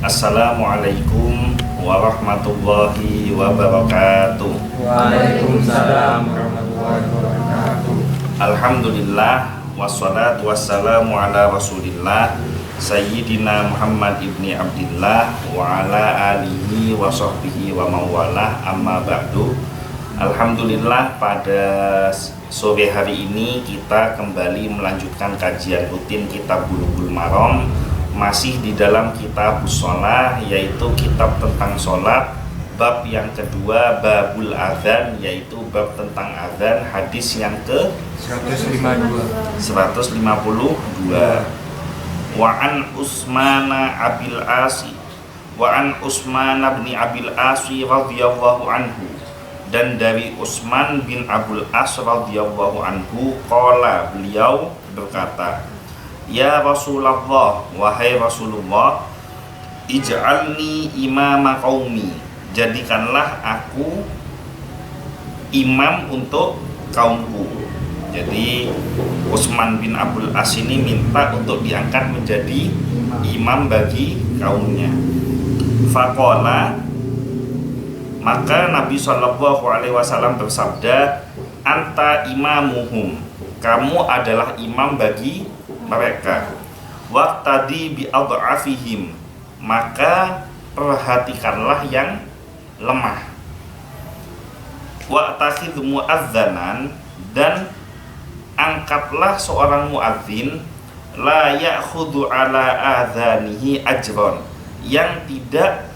Assalamualaikum warahmatullahi wabarakatuh. Waalaikumsalam warahmatullahi wabarakatuh. Alhamdulillah wassalatu wassalamu ala rasulillah Sayyidina Muhammad ibni Abdillah wa ala alihi wa sahbihi wa mawalah, amma ba'du. Alhamdulillah, pada sore hari ini kita kembali melanjutkan kajian rutin kitab Bulughul Maram, masih di dalam kitab Shalah, yaitu kitab tentang sholat. Bab yang kedua, babul adzan, yaitu bab tentang adzan, hadis yang ke 152. Wa an Utsmana abil Asi wa an Utsman bin Abil Asi radhiyallahu anhu, dan dari Utsman bin Abul As radhiyallahu anhu, qala, beliau berkata, ya Rasulullah, wahai Rasulullah, ij'alni imama qaumi, jadikanlah aku imam untuk kaumku. Jadi Utsman bin Abul As ini minta untuk diangkat menjadi imam bagi kaumnya. Faqala, maka Nabi SAW bersabda, anta imamuhum, kamu adalah imam bagi mereka. Waqtadi bi adhafihim, maka perhatikanlah yang lemah. Wa'takhidh muadzanan, dan angkatlah seorang muadzin, la ya'khudhu ala adzanihi ajron, yang tidak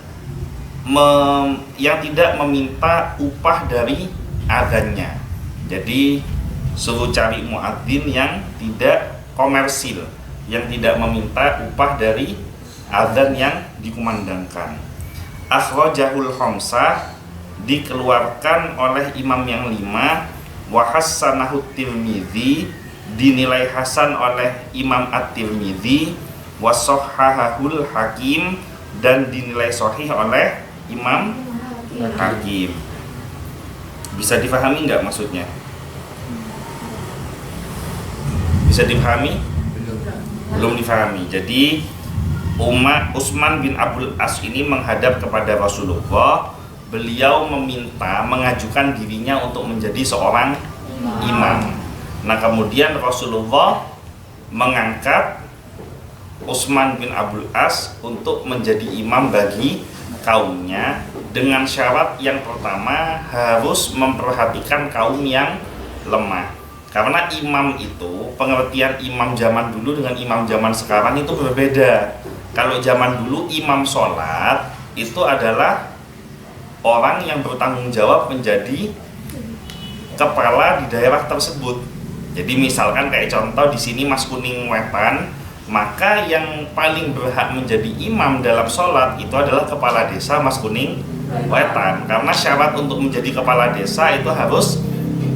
meminta upah dari adzannya. Jadi suruh cari muadzin yang tidak komersil, yang tidak meminta upah dari adzan yang dikumandangkan. Akhrajahul khamsah, dikeluarkan oleh imam yang 5. Wa hassanahu Tirmidzi, dinilai hasan oleh Imam At-Tirmidzi. Wa shahhahul Hakim, dan dinilai sahih oleh Imam Hakim. Bisa difahami nggak maksudnya? Bisa difahami? Belum difahami. Jadi Utsman bin Abul As ini menghadap kepada Rasulullah. Beliau mengajukan dirinya untuk menjadi seorang imam. Nah, kemudian Rasulullah mengangkat Utsman bin Abul As untuk menjadi imam bagi kaumnya, dengan syarat yang pertama, harus memperhatikan kaum yang lemah. Karena imam itu, pengertian imam zaman dulu dengan imam zaman sekarang itu berbeda. Kalau zaman dulu imam sholat itu adalah orang yang bertanggung jawab menjadi kepala di daerah tersebut. Jadi misalkan kayak contoh di sini Mas Kuning Wetan, maka yang paling berhak menjadi imam dalam sholat itu adalah kepala desa Mas Kuning Wetan. Karena syarat untuk menjadi kepala desa itu harus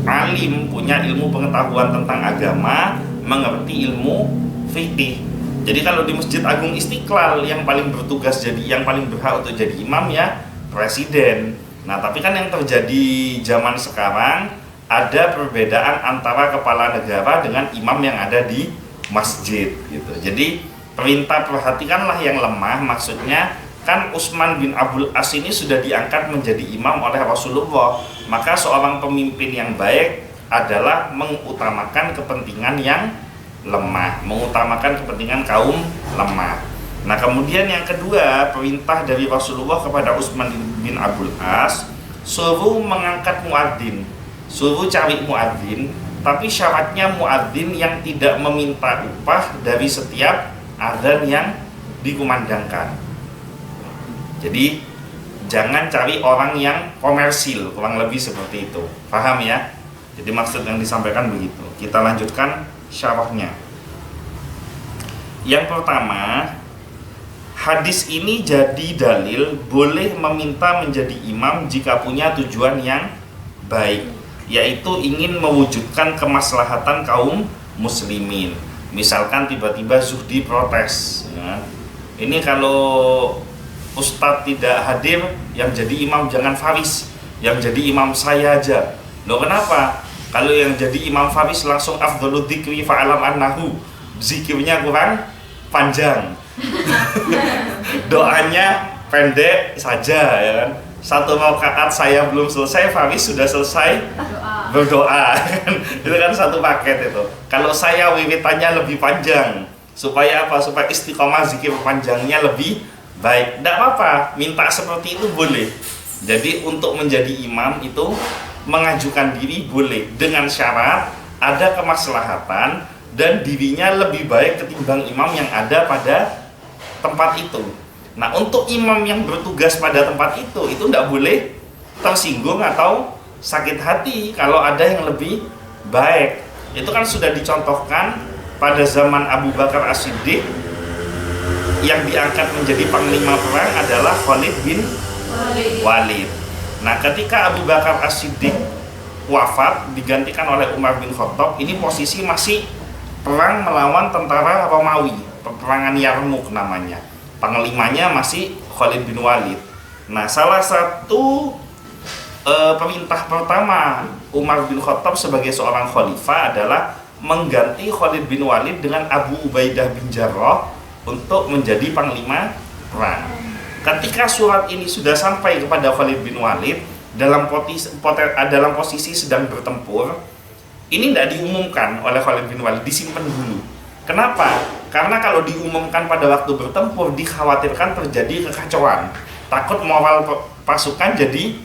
alim, punya ilmu pengetahuan tentang agama, mengerti ilmu fikih. Jadi kalau di Masjid Agung Istiqlal yang paling bertugas yang paling berhak untuk jadi imam ya presiden. Nah, tapi kan yang terjadi zaman sekarang ada perbedaan antara kepala negara dengan imam yang ada di masjid gitu. Jadi perintah perhatikanlah yang lemah, maksudnya kan Utsman bin Abul As ini sudah diangkat menjadi imam oleh Rasulullah. Maka seorang pemimpin yang baik adalah mengutamakan kepentingan yang lemah, mengutamakan kepentingan kaum lemah. Nah, kemudian yang kedua, perintah dari Rasulullah kepada Utsman bin Abul As, suruh mengangkat muadzin, suruh cari muadzin, tapi syaratnya muadzin yang tidak meminta upah dari setiap adzan yang dikumandangkan. Jadi jangan cari orang yang komersil, kurang lebih seperti itu. Paham ya? Jadi maksud yang disampaikan begitu. Kita lanjutkan syarahnya. Yang pertama, hadis ini jadi dalil boleh meminta menjadi imam jika punya tujuan yang baik, yaitu ingin mewujudkan kemaslahatan kaum muslimin. Misalkan tiba-tiba Zuhdi protes ya. Ini kalau Ustadz tidak hadir, yang jadi imam jangan Faris, yang jadi imam saya aja. Loh, kenapa? Kalau yang jadi imam Faris langsung afdhalud dzikri fa'alam annahu, zikirnya kurang panjang. Doanya pendek saja ya kan. Satu rakaat saya belum selesai, Faris sudah selesai berdoa. Itu kan satu paket itu. Kalau saya wiwitannya lebih panjang, supaya apa? Supaya istiqomah zikir panjangnya lebih baik. Tidak apa-apa, minta seperti itu boleh. Jadi untuk menjadi imam itu mengajukan diri boleh, dengan syarat ada kemaslahatan dan dirinya lebih baik ketimbang imam yang ada pada tempat itu. Nah, untuk imam yang bertugas pada tempat itu tidak boleh tersinggung atau sakit hati kalau ada yang lebih baik. Itu kan sudah dicontohkan pada zaman Abu Bakar As-Siddiq, yang diangkat menjadi panglima perang adalah Khalid bin Walid. Nah, ketika Abu Bakar As-Siddiq wafat digantikan oleh Umar bin Khattab, ini posisi masih perang melawan tentara Romawi, peperangan Yarmuk namanya. Panglimanya masih Khalid bin Walid. Nah, salah satu perintah pertama Umar bin Khattab sebagai seorang khalifah adalah mengganti Khalid bin Walid dengan Abu Ubaidah bin Jarrah untuk menjadi panglima perang. Ketika surat ini sudah sampai kepada Khalid bin Walid dalam posisi sedang bertempur, ini tidak diumumkan oleh Khalid bin Walid, disimpan dulu. Kenapa? Karena kalau diumumkan pada waktu bertempur, dikhawatirkan terjadi kekacauan, takut moral pasukan jadi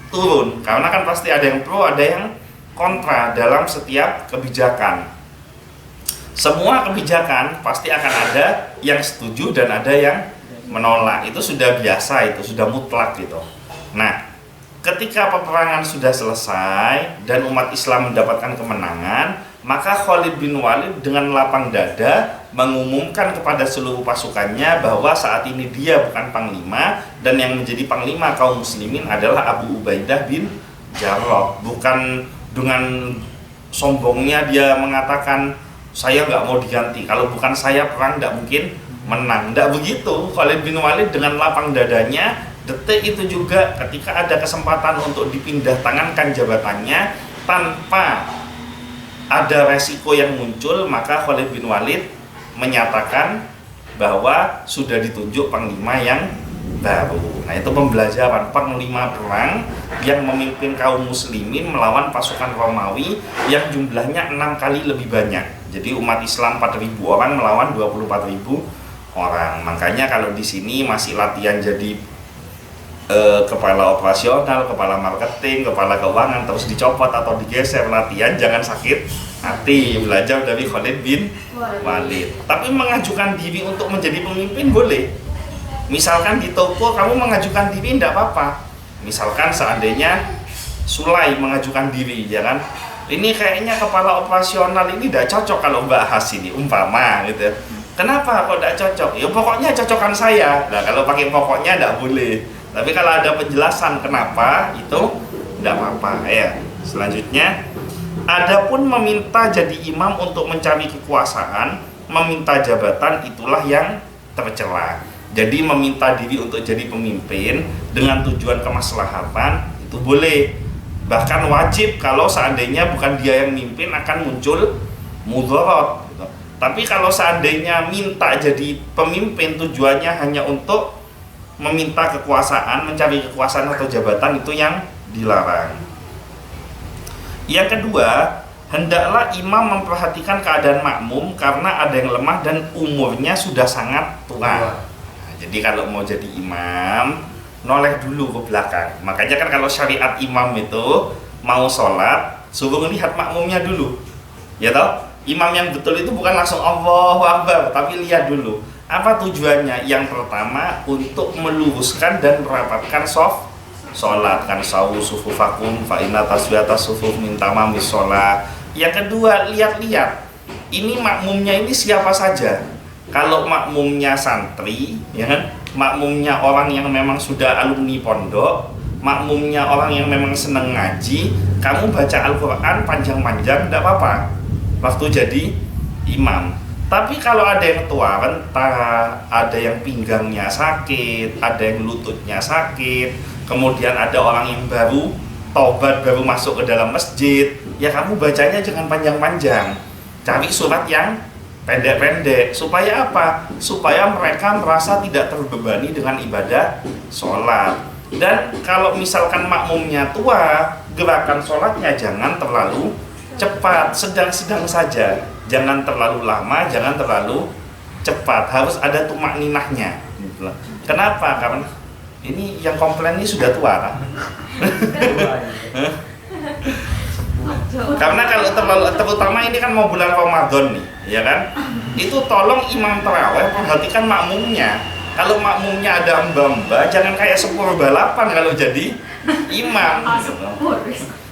turun, karena kan pasti ada yang pro, ada yang kontra dalam setiap kebijakan. Semua kebijakan pasti akan ada yang setuju dan ada yang menolak. Itu sudah biasa, itu sudah mutlak gitu. Nah, ketika peperangan sudah selesai dan umat Islam mendapatkan kemenangan, maka Khalid bin Walid dengan lapang dada mengumumkan kepada seluruh pasukannya bahwa saat ini dia bukan panglima, dan yang menjadi panglima kaum muslimin adalah Abu Ubaidah bin Jarrah. Bukan dengan sombongnya dia mengatakan saya nggak mau diganti, kalau bukan saya perang tidak mungkin menang. Tidak begitu. Khalid bin Walid dengan lapang dadanya, detik itu juga ketika ada kesempatan untuk dipindah tangankan jabatannya tanpa ada resiko yang muncul, maka Khalid bin Walid menyatakan bahwa sudah ditunjuk panglima yang baru. Nah, itu pembelajaran panglima perang yang memimpin kaum muslimin melawan pasukan Romawi yang jumlahnya 6 kali lebih banyak. Jadi umat Islam 4.000 orang melawan 24.000 orang. Makanya kalau di sini masih latihan jadi kepala operasional, kepala marketing, kepala keuangan, terus dicopot atau digeser, latihan jangan sakit hati, belajar dari Khalid bin Walid. Tapi mengajukan diri untuk menjadi pemimpin boleh. Misalkan di toko kamu mengajukan diri tidak apa-apa. Misalkan seandainya Sulai mengajukan diri, ya kan? Ini kayaknya kepala operasional ini tidak cocok kalau Mbak Has ini, umpama gitu. Kenapa kok tidak cocok? Ya pokoknya cocokan saya. Nah, kalau pakai pokoknya tidak boleh. Tapi kalau ada penjelasan kenapa, itu tidak apa-apa ya. Selanjutnya, adapun meminta jadi imam untuk mencari kekuasaan, meminta jabatan, itulah yang tercela. Jadi meminta diri untuk jadi pemimpin dengan tujuan kemaslahatan itu boleh. Bahkan wajib kalau seandainya bukan dia yang mimpin akan muncul mudarat gitu. Tapi kalau seandainya minta jadi pemimpin tujuannya hanya untuk meminta kekuasaan, mencari kekuasaan atau jabatan, itu yang dilarang. Yang kedua, hendaklah imam memperhatikan keadaan makmum karena ada yang lemah dan umurnya sudah sangat tua. Nah, jadi kalau mau jadi imam, noleh dulu ke belakang. Makanya kan kalau syariat imam itu mau sholat, suruh ngelihat makmumnya dulu, ya toh? Imam yang betul itu bukan langsung Allahu Akbar, tapi lihat dulu. Apa tujuannya? Yang pertama untuk meluruskan dan merapatkan sholat, kan sawu sufufakum fa inna taswiyata sufuf min tamamis sholat. Yang kedua, lihat-lihat ini makmumnya ini siapa saja. Kalau makmumnya santri, ya kan, makmumnya orang yang memang sudah alumni pondok, makmumnya orang yang memang seneng ngaji, kamu baca Al-Quran panjang-panjang tidak apa-apa waktu jadi imam. Tapi kalau ada yang tua renta, ada yang pinggangnya sakit, ada yang lututnya sakit, kemudian ada orang yang baru tobat, baru masuk ke dalam masjid, ya kamu bacanya jangan panjang-panjang, cari surat yang pendek-pendek. Supaya apa? Supaya mereka merasa tidak terbebani dengan ibadah sholat. Dan kalau misalkan makmumnya tua, gerakan sholatnya jangan terlalu cepat, sedang-sedang saja. Jangan terlalu lama, jangan terlalu cepat. Harus ada tumakninahnya. Kenapa? Karena ini yang komplain ini sudah tua kan? Karena kalau terlalu, terutama ini kan mau bulan Ramadan nih, ya kan? Itu tolong imam tarawih perhatikan makmumnya. Kalau makmumnya ada mbak-mbak, jangan kayak sepur balapan kalau jadi imam.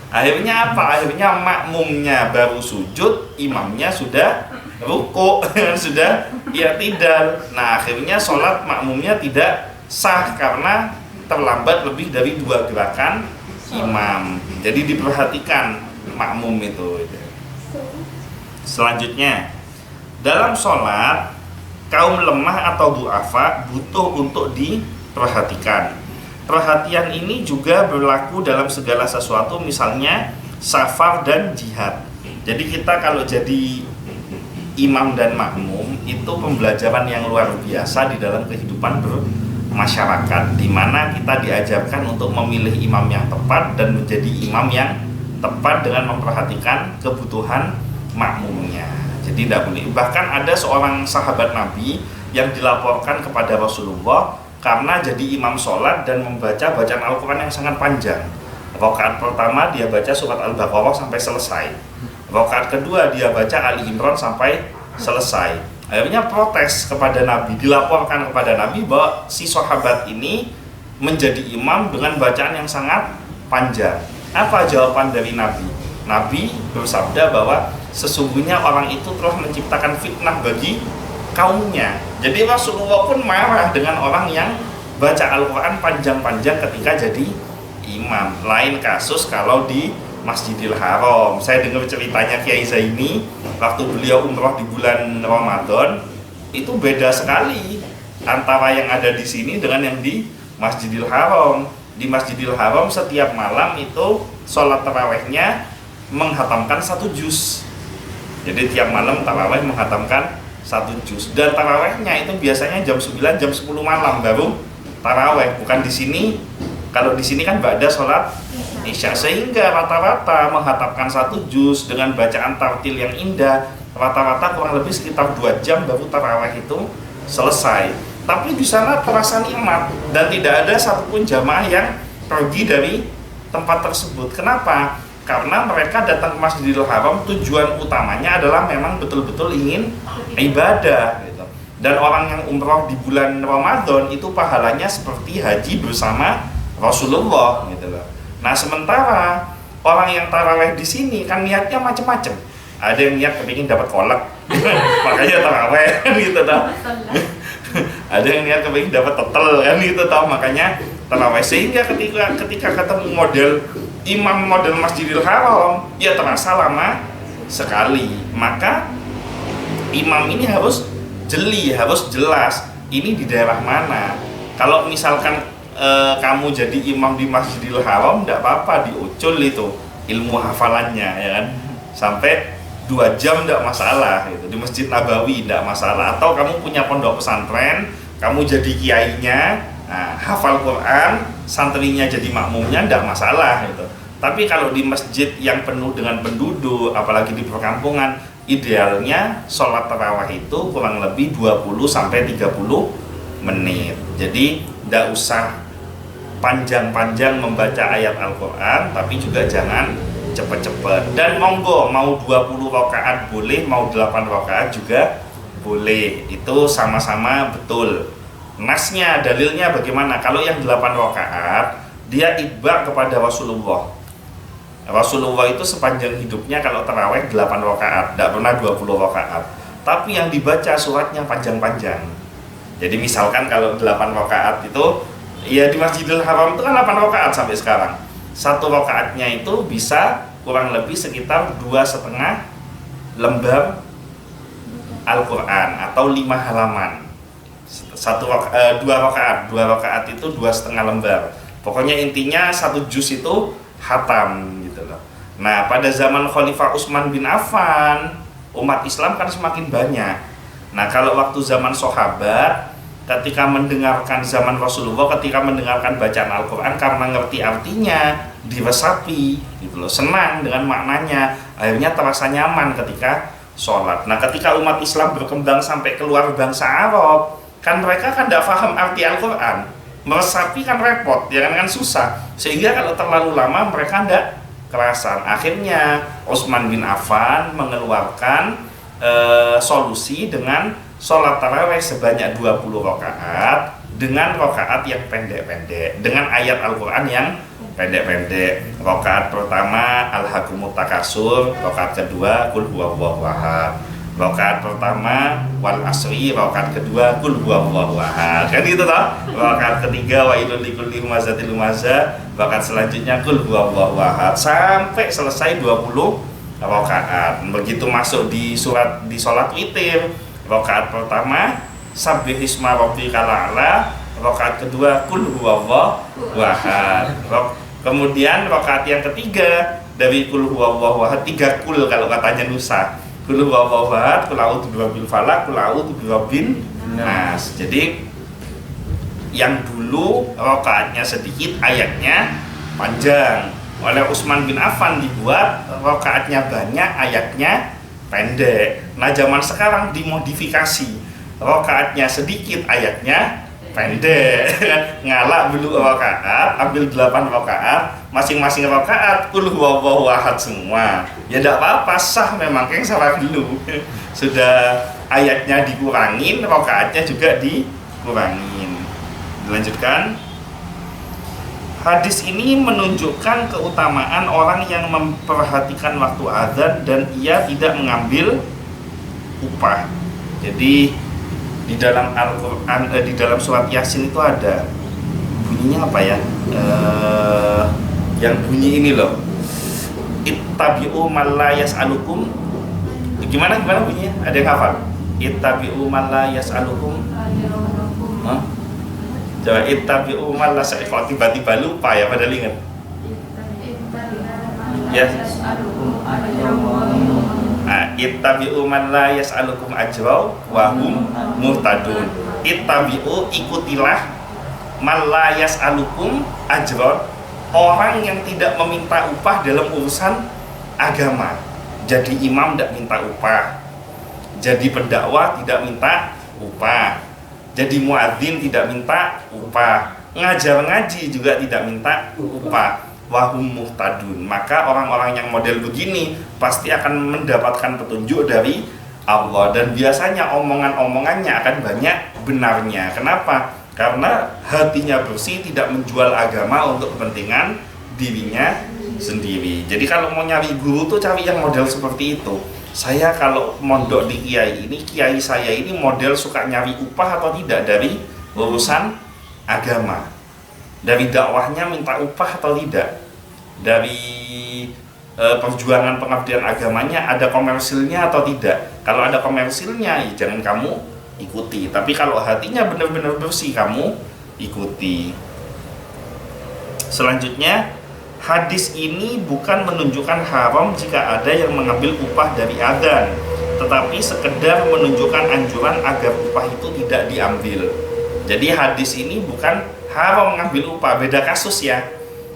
Akhirnya apa? Akhirnya makmumnya baru sujud, imamnya sudah ruku, sudah i'tidal. Nah, akhirnya sholat makmumnya tidak sah karena terlambat lebih dari 2 gerakan imam. Jadi diperhatikan makmum itu. Selanjutnya, dalam sholat kaum lemah atau du'afa butuh untuk diperhatikan. Perhatian ini juga berlaku dalam segala sesuatu, misalnya safar dan jihad. Jadi kita kalau jadi imam dan makmum itu pembelajaran yang luar biasa di dalam kehidupan bermasyarakat, di mana kita diajarkan untuk memilih imam yang tepat dan menjadi imam yang tepat dengan memperhatikan kebutuhan makmumnya. Jadi tidak boleh. Bahkan ada seorang sahabat Nabi yang dilaporkan kepada Rasulullah karena jadi imam sholat dan membaca bacaan Al-Quran yang sangat panjang. Rakaat pertama dia baca surat Al-Baqarah sampai selesai. Rakaat kedua dia baca Ali Imran sampai selesai. Akhirnya protes kepada Nabi, dilaporkan kepada Nabi bahwa si sahabat ini menjadi imam dengan bacaan yang sangat panjang. Apa jawaban dari Nabi? Nabi bersabda bahwa sesungguhnya orang itu telah menciptakan fitnah bagi kaumnya. Jadi Rasulullah pun marah dengan orang yang baca Al-Quran panjang-panjang ketika jadi imam. Lain kasus kalau di Masjidil Haram. Saya dengar ceritanya Kiai Zaini waktu beliau umroh di bulan Ramadan, itu beda sekali antara yang ada di sini dengan yang di Masjidil Haram. Di Masjidil Haram setiap malam itu sholat tarawehnya menghatamkan 1 juz. Jadi tiap malam taraweh menghatamkan 1 juz. Dan tarawehnya itu biasanya jam 9, jam 10 malam baru taraweh. Bukan di sini. Kalau di sini kan ba'da sholat isya, sehingga rata-rata menghatamkan 1 juz dengan bacaan tartil yang indah. Rata-rata kurang lebih sekitar 2 jam baru taraweh itu selesai. Tapi di sana terasa nikmat dan tidak ada satupun jamaah yang pergi dari tempat tersebut. Kenapa? Karena mereka datang ke Masjidil Haram tujuan utamanya adalah memang betul-betul ingin ibadah gitu. Dan orang yang umroh di bulan Ramadan itu pahalanya seperti haji bersama Rasulullah gitu loh. Nah, sementara orang yang taraweh di sini kan niatnya macam-macam. Ada yang niat kepingin dapat kolak, makanya taraweh gitu toh. Ada yang niat kepingin dapat tetel kan gitu toh, makanya taraweh. Sehingga ketika ketemu model imam model Masjidil Haram, ya terasa lama sekali. Maka imam ini harus jeli, harus jelas ini di daerah mana. Kalau misalkan kamu jadi imam di Masjidil Haram, tidak apa-apa, diucul itu ilmu hafalannya, ya kan, sampai 2 jam tidak masalah gitu. Di Masjid Nabawi tidak masalah. Atau kamu punya pondok pesantren, kamu jadi kiainya, nah, hafal Quran, santrinya jadi makmumnya, tidak masalah gitu. Tapi kalau di masjid yang penuh dengan penduduk, apalagi di perkampungan, idealnya sholat tarawih itu kurang lebih 20-30 menit. Jadi tidak usah panjang-panjang membaca ayat Al-Quran, tapi juga jangan cepet-cepet. Dan monggo, mau 20 rakaat boleh, mau 8 rakaat juga boleh. Itu sama-sama betul. Nasnya, dalilnya bagaimana? Kalau yang 8 rakaat dia itba kepada Rasulullah. Rasulullah itu sepanjang hidupnya kalau taraweh 8 rakaat, tidak pernah 20 rakaat. Tapi yang dibaca suratnya panjang-panjang. Jadi misalkan kalau 8 rakaat itu, ya di Masjidil Haram itu kan 8 rakaat sampai sekarang. 1 rakaatnya itu bisa kurang lebih sekitar 2,5 lembar Al-Quran atau 5 halaman. 2 rakaat itu 2,5 lembar. Pokoknya intinya 1 juz itu hatam gitu loh. Nah, pada zaman Khalifah Utsman bin Affan, umat Islam kan semakin banyak. Nah kalau waktu zaman sahabat, ketika mendengarkan zaman Rasulullah, ketika mendengarkan bacaan Al-Quran karena ngerti artinya, diresapi gitu loh, senang dengan maknanya, akhirnya terasa nyaman ketika sholat. Nah ketika umat Islam berkembang sampai keluar bangsa Arab, kan mereka kan tidak paham arti Al-Quran, meresapi kan repot, ya kan susah, sehingga kalau terlalu lama mereka tidak kerasan. Akhirnya Utsman bin Affan mengeluarkan solusi dengan sholat tarawih sebanyak 20 rakaat dengan rakaat yang pendek-pendek, dengan ayat Al-Quran yang pendek-pendek. Rakaat pertama Alhaakumut Takasur, rakaat kedua Qul huwallahu ahad, rakaat pertama wal asri, rakaat kedua Qul huwallahu ahad, kan gitu toh. Rakaat ketiga wailul likulli humazatil lumazah, rakaat selanjutnya Qul huwallahu ahad, sampai selesai 20 rakaat. Begitu masuk di sholat witir, rakaat pertama Sabbih isma rabbikal a'la, rakaat kedua Qul huwallahu ahad. Kemudian rakaat yang ketiga dari Qul huwallahu ahad, 3 kul kalau katanya Nusa. Qul huwallahu ahad, Qul a'udzu birabbil falaq, Qul a'udzu birabbin nas. Jadi yang dulu rakaatnya sedikit, ayatnya panjang. Oleh Utsman bin Affan dibuat rakaatnya banyak, ayatnya pendek. Nah zaman sekarang dimodifikasi, rakaatnya sedikit, ayatnya pendek. Ngalak dulu rakaat, ambil 8 rakaat, masing-masing rakaat Qul huwallahu ahad semua. Ya tidak apa-apa, sah memang, yang salah dulu. Sudah ayatnya dikurangin, rakaatnya juga dikurangin. Dilanjutkan. Hadis ini menunjukkan keutamaan orang yang memperhatikan waktu azan dan ia tidak mengambil upah. Jadi di dalam Al-Quran, di dalam surat Yasin itu ada bunyinya apa ya? Yang bunyi ini loh. Ittabi'u man la yas'alukum. Gimana bunyinya? Ada yang hafal? Ittabi'u man la yas'alukum. Hah? Coba ittabi'u man la yas'alukum. Kalau tiba-tiba lupa ya, padahal ingat. Ya. Ittabi'u man la yas'alukum ajra wa hum muhtadun. Ittabi'u, ikutilah, man la yas'alukum ajra, orang yang tidak meminta upah dalam urusan agama. Jadi imam tidak minta upah, jadi pendakwah tidak minta upah, jadi muadzin tidak minta upah, ngajar ngaji juga tidak minta upah. Wahum muhtadun, maka orang-orang yang model begini pasti akan mendapatkan petunjuk dari Allah, dan biasanya omongan-omongannya akan banyak benarnya. Kenapa? Karena hatinya bersih, tidak menjual agama untuk kepentingan dirinya sendiri. Jadi kalau mau nyari guru tuh cari yang model seperti itu. Saya kalau mondok di kiai ini, kiai saya ini model suka nyari upah atau tidak dari urusan agama. Dari dakwahnya minta upah atau tidak, dari perjuangan pengabdian agamanya ada komersilnya atau tidak. Kalau ada komersilnya ya jangan kamu ikuti, tapi kalau hatinya benar-benar bersih kamu ikuti. Selanjutnya, hadis ini bukan menunjukkan haram jika ada yang mengambil upah dari adzan, tetapi sekedar menunjukkan anjuran agar upah itu tidak diambil. Jadi hadis ini bukan haram mengambil upah, beda kasus ya.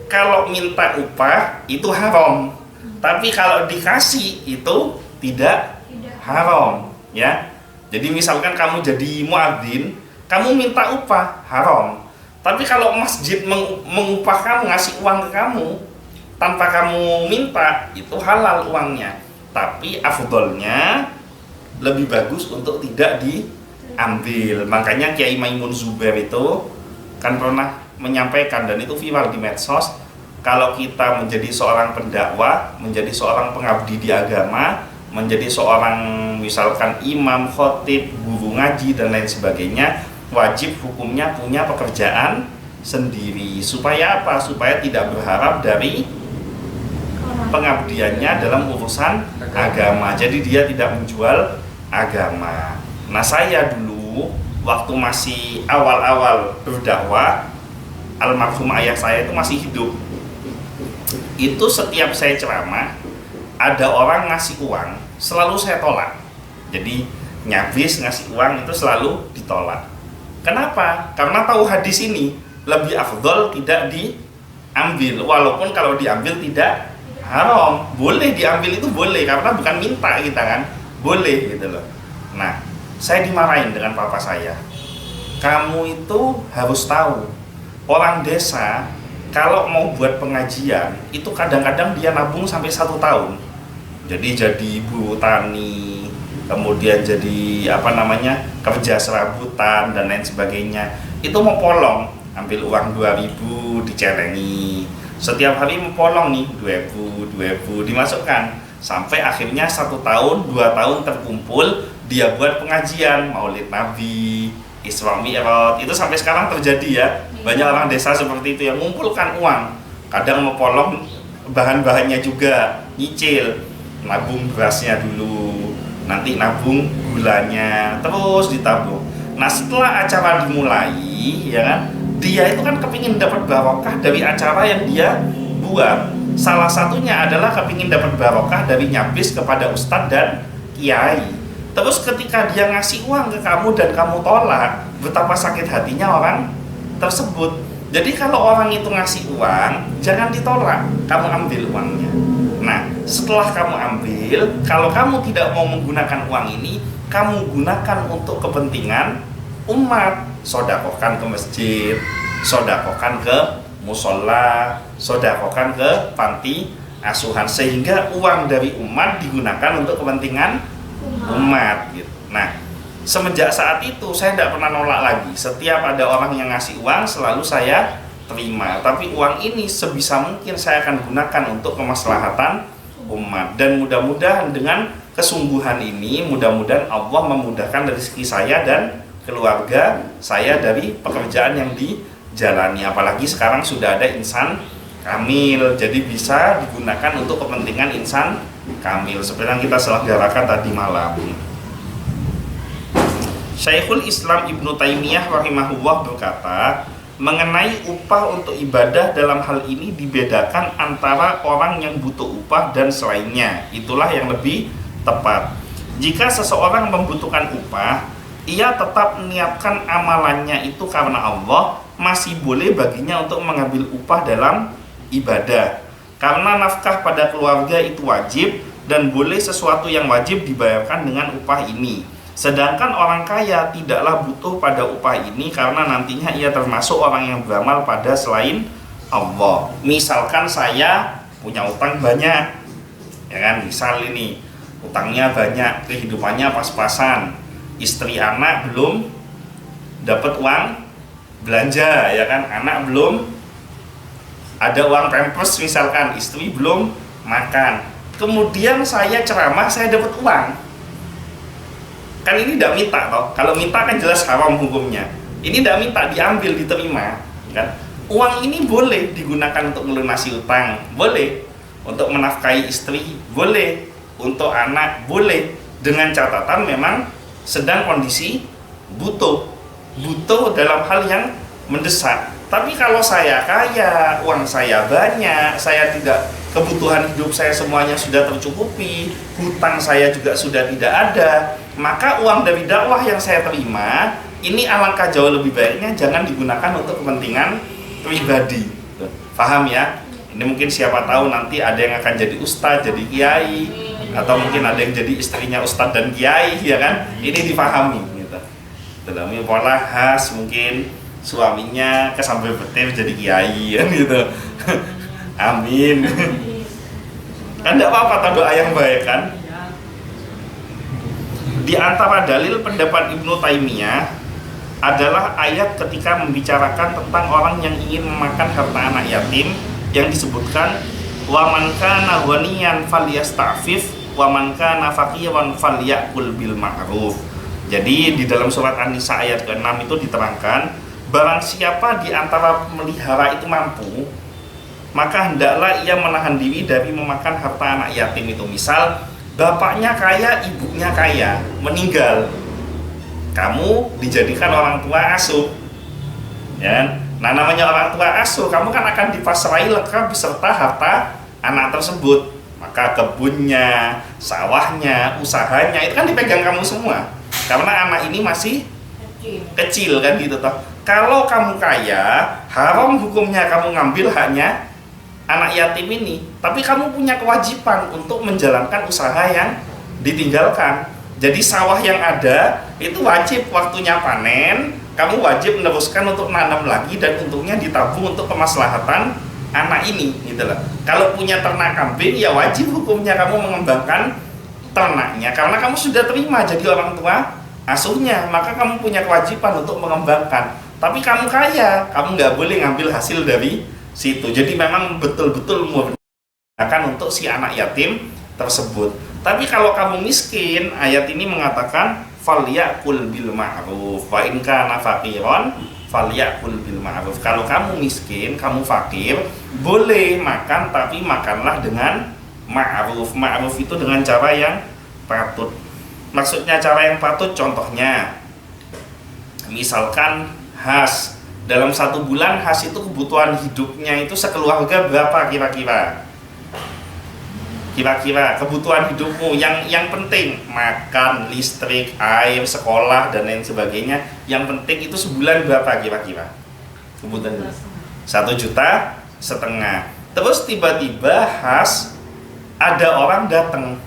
Kalau minta upah itu haram, tapi kalau dikasih itu tidak haram, ya. Jadi misalkan kamu jadi muadzin, kamu minta upah, haram. Tapi kalau masjid mengupah kamu, ngasih uang ke kamu tanpa kamu minta, itu halal uangnya. Tapi afdolnya lebih bagus untuk tidak diambil. Makanya Kiai Maimun Zubair itu kan pernah menyampaikan, dan itu viral di medsos, kalau kita menjadi seorang pendakwah, menjadi seorang pengabdi di agama, menjadi seorang misalkan imam, khotib, guru ngaji dan lain sebagainya, wajib hukumnya punya pekerjaan sendiri. Supaya apa? Supaya tidak berharap dari pengabdiannya dalam urusan agama. Jadi dia tidak menjual agama. Nah saya dulu waktu masih awal-awal berdakwah, almarhum ayah saya itu masih hidup. Itu setiap saya ceramah, ada orang ngasih uang selalu saya tolak. Jadi nyabis ngasih uang itu selalu ditolak. Kenapa? Karena tahu hadis ini lebih afdol tidak diambil, walaupun kalau diambil tidak haram. Boleh diambil, itu boleh karena bukan minta kita kan, boleh gitu loh. Nah, saya dimarahin dengan papa saya. Kamu itu harus tahu, orang desa kalau mau buat pengajian itu kadang-kadang dia nabung sampai 1 tahun. Jadi ibu tani, kemudian jadi kerja serabutan dan lain sebagainya. Itu mau polong, ambil uang 2.000 dicelengi. Setiap hari mau polong nih 2.000 dimasukkan. Sampai akhirnya 1 tahun, 2 tahun terkumpul, dia buat pengajian, Maulid Nabi, Isra Mi'raj. Itu sampai sekarang terjadi ya. Banyak orang desa seperti itu yang mengumpulkan uang. Kadang mau polong bahan-bahannya juga, nyicil. Nabung berasnya dulu, nanti nabung gulanya, terus ditabung. Nah, setelah acara dimulai, ya kan, dia itu kan kepingin dapat barokah dari acara yang dia buat. Salah satunya adalah kepingin dapat barokah dari nyabis kepada ustadz dan kiai. Terus ketika dia ngasih uang ke kamu dan kamu tolak, betapa sakit hatinya orang tersebut. Jadi kalau orang itu ngasih uang, jangan ditolak, kamu ambil uangnya. Nah, setelah kamu ambil, kalau kamu tidak mau menggunakan uang ini, kamu gunakan untuk kepentingan umat. Sodakohkan ke masjid, sodakohkan ke musola, sodakohkan ke panti asuhan, sehingga uang dari umat digunakan untuk kepentingan umat gitu. Nah, semenjak saat itu saya tidak pernah nolak lagi. Setiap ada orang yang ngasih uang, selalu saya terima. Tapi uang ini sebisa mungkin saya akan gunakan untuk kemaslahatan umat. Dan mudah-mudahan dengan kesungguhan ini, mudah-mudahan Allah memudahkan rezeki saya dan keluarga saya dari pekerjaan yang dijalani. Apalagi sekarang sudah ada insan kamil, jadi bisa digunakan untuk kepentingan insan kamil seperti yang kita selenggarakan tadi malam. Syekhul Islam Ibnu Taimiyah rahimahullah berkata, mengenai upah untuk ibadah dalam hal ini dibedakan antara orang yang butuh upah dan selainnya. Itulah yang lebih tepat. Jika seseorang membutuhkan upah, ia tetap meniatkan amalannya itu karena Allah, masih boleh baginya untuk mengambil upah dalam ibadah. Karena nafkah pada keluarga itu wajib dan boleh sesuatu yang wajib dibayarkan dengan upah ini. Sedangkan orang kaya tidaklah butuh pada upah ini karena nantinya ia termasuk orang yang beramal pada selain Allah. Misalkan saya punya utang banyak, ya kan, misal ini utangnya banyak, kehidupannya pas-pasan, istri anak belum dapat uang belanja, ya kan, anak belum ada uang pampers misalkan, istri belum makan. Kemudian saya ceramah, saya dapat uang. Kan ini tidak minta toh. Kalau minta kan jelas haram hukumnya. Ini tidak minta, diambil, diterima, kan? Uang ini boleh digunakan untuk melunasi utang, boleh untuk menafkahi istri, boleh untuk anak, boleh, dengan catatan memang sedang kondisi butuh dalam hal yang mendesak. Tapi kalau saya kaya, uang saya banyak, saya tidak, kebutuhan hidup saya semuanya sudah tercukupi, hutang saya juga sudah tidak ada, maka uang dari dakwah yang saya terima ini alangkah jauh lebih baiknya jangan digunakan untuk kepentingan pribadi. Paham ya? Ini mungkin siapa tahu nanti ada yang akan jadi ustadz, jadi kiai, atau mungkin ada yang jadi istrinya ustadz dan kiai, ya kan? Ini dipahami gitu. Dalam pola khas mungkin suaminya kesambil petir jadi kiai kan gitu. Amin. Kan tidak apa-apa, doa yang baik kan. Di antara dalil pendapat Ibnu Taimiyah adalah ayat ketika membicarakan tentang orang yang ingin memakan harta anak yatim, yang disebutkan wa man kana ghaniyan falyasta'fif wa man kana faqiran falyakul bil ma'ruf. Jadi di dalam surat An-Nisa ayat ke-6 itu diterangkan, barang siapa di antara melihara itu mampu, maka hendaklah ia menahan diri dari memakan harta anak yatim itu. Misal bapaknya kaya, ibunya kaya, meninggal, kamu dijadikan orang tua asuh, ya. Nah, namanya orang tua asuh, kamu kan akan dipasrai lengkap beserta harta anak tersebut. Maka kebunnya, sawahnya, usahanya itu kan dipegang kamu semua. Karena anak ini masih kecil kan gitu toh. Kalau kamu kaya, haram hukumnya kamu ngambil haknya anak yatim ini. Tapi kamu punya kewajiban untuk menjalankan usaha yang ditinggalkan. Jadi sawah yang ada itu wajib waktunya panen, kamu wajib meneruskan untuk nanam lagi dan untungnya ditabung untuk kemaslahatan anak ini gitu loh. Kalau punya ternak kambing ya wajib hukumnya kamu mengembangkan ternaknya karena kamu sudah terima jadi orang tua asuhnya, maka kamu punya kewajiban untuk mengembangkan. Tapi kamu kaya, kamu nggak boleh ngambil hasil dari situ. Jadi memang betul-betul menggunakan untuk si anak yatim tersebut. Tapi kalau kamu miskin, ayat ini mengatakan falyakul bil ma'ruf wa in kana faqiran falyakul bil ma'ruf. Kalau kamu miskin, kamu fakir, boleh makan tapi makanlah dengan ma'ruf. Ma'ruf itu dengan cara yang patut. Maksudnya cara yang patut, contohnya misalkan khas dalam 1 bulan khas itu kebutuhan hidupnya itu sekeluarga berapa kira-kira? Kira-kira kebutuhan hidupmu yang penting makan, listrik, air, sekolah dan lain sebagainya. Yang penting itu sebulan berapa kira-kira? Kebutuhan 1,5 juta. Terus tiba-tiba khas ada orang datang.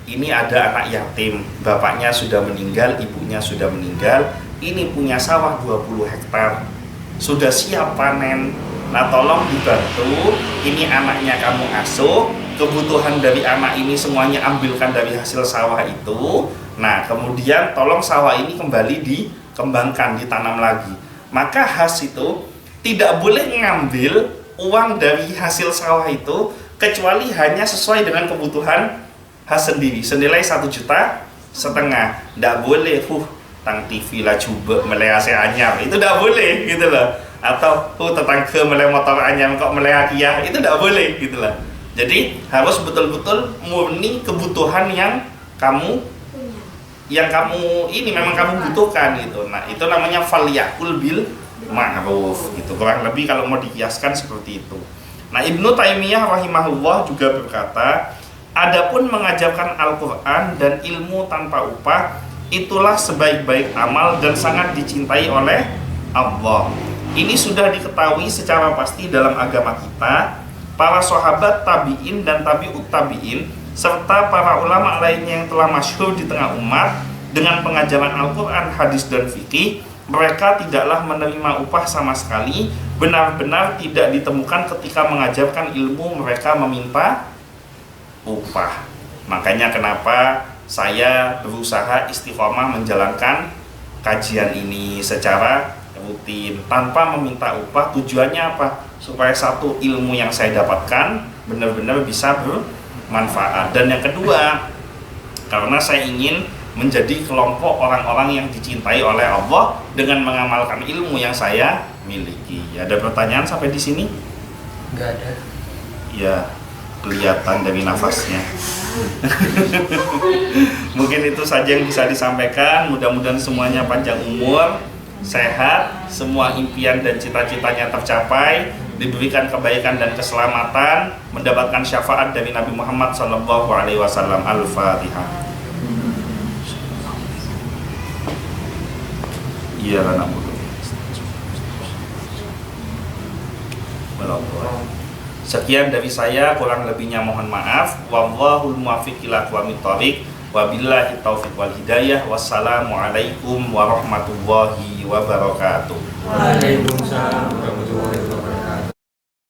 Ini ada anak yatim, bapaknya sudah meninggal, ibunya sudah meninggal. Ini punya sawah 20 hektar, sudah siap panen. Nah tolong dibantu, ini anaknya kamu asuh, kebutuhan dari anak ini semuanya ambilkan dari hasil sawah itu. Nah kemudian tolong sawah ini kembali dikembangkan, ditanam lagi. Maka khas itu tidak boleh ngambil uang dari hasil sawah itu kecuali hanya sesuai dengan kebutuhan khas sendiri, senilai 1,5 juta. Nggak boleh tang TV lah coba melehase anyar, itu nggak boleh gitu loh. Atau tetangga meleh motor anyar kok meleh Kia, itu nggak boleh gitu loh. Jadi harus betul-betul murni kebutuhan yang kamu ini memang kamu butuhkan gitu. Nah itu namanya falyakul bil ma'ruf gitu. Kurang lebih kalau mau dikiaskan seperti itu. Nah Ibnu Taimiyah rahimahullah juga berkata, adapun mengajarkan Al-Quran dan ilmu tanpa upah itulah sebaik-baik amal dan sangat dicintai oleh Allah. Ini sudah diketahui secara pasti dalam agama kita. Para sahabat, tabi'in dan tabi'ut tabi'in serta para ulama lainnya yang telah masyhur di tengah umat dengan pengajaran Al-Quran, hadis dan fikih, mereka tidaklah menerima upah sama sekali. Benar-benar tidak ditemukan ketika mengajarkan ilmu mereka meminta upah. Makanya kenapa saya berusaha istiqomah menjalankan kajian ini secara rutin tanpa meminta upah. Tujuannya apa? Supaya satu, ilmu yang saya dapatkan benar-benar bisa bermanfaat, dan yang kedua karena saya ingin menjadi kelompok orang-orang yang dicintai oleh Allah dengan mengamalkan ilmu yang saya miliki. Ada pertanyaan sampai di sini? Enggak ada. Ya, kelihatan dari nafasnya. Mungkin itu saja yang bisa disampaikan. Mudah-mudahan semuanya panjang umur, sehat, semua impian dan cita-citanya tercapai, diberikan kebaikan dan keselamatan, mendapatkan syafaat dari Nabi Muhammad SAW. Al-Fatihah. Iya anak muda. Sekian dari saya, kurang lebihnya mohon maaf. Wallahul muwaffiq ila aqwamit thoriq. Wabillahi taufiq wal hidayah. Wassalamualaikum warahmatullahi wabarakatuh. Waalaikumsalam warahmatullahi wabarakatuh.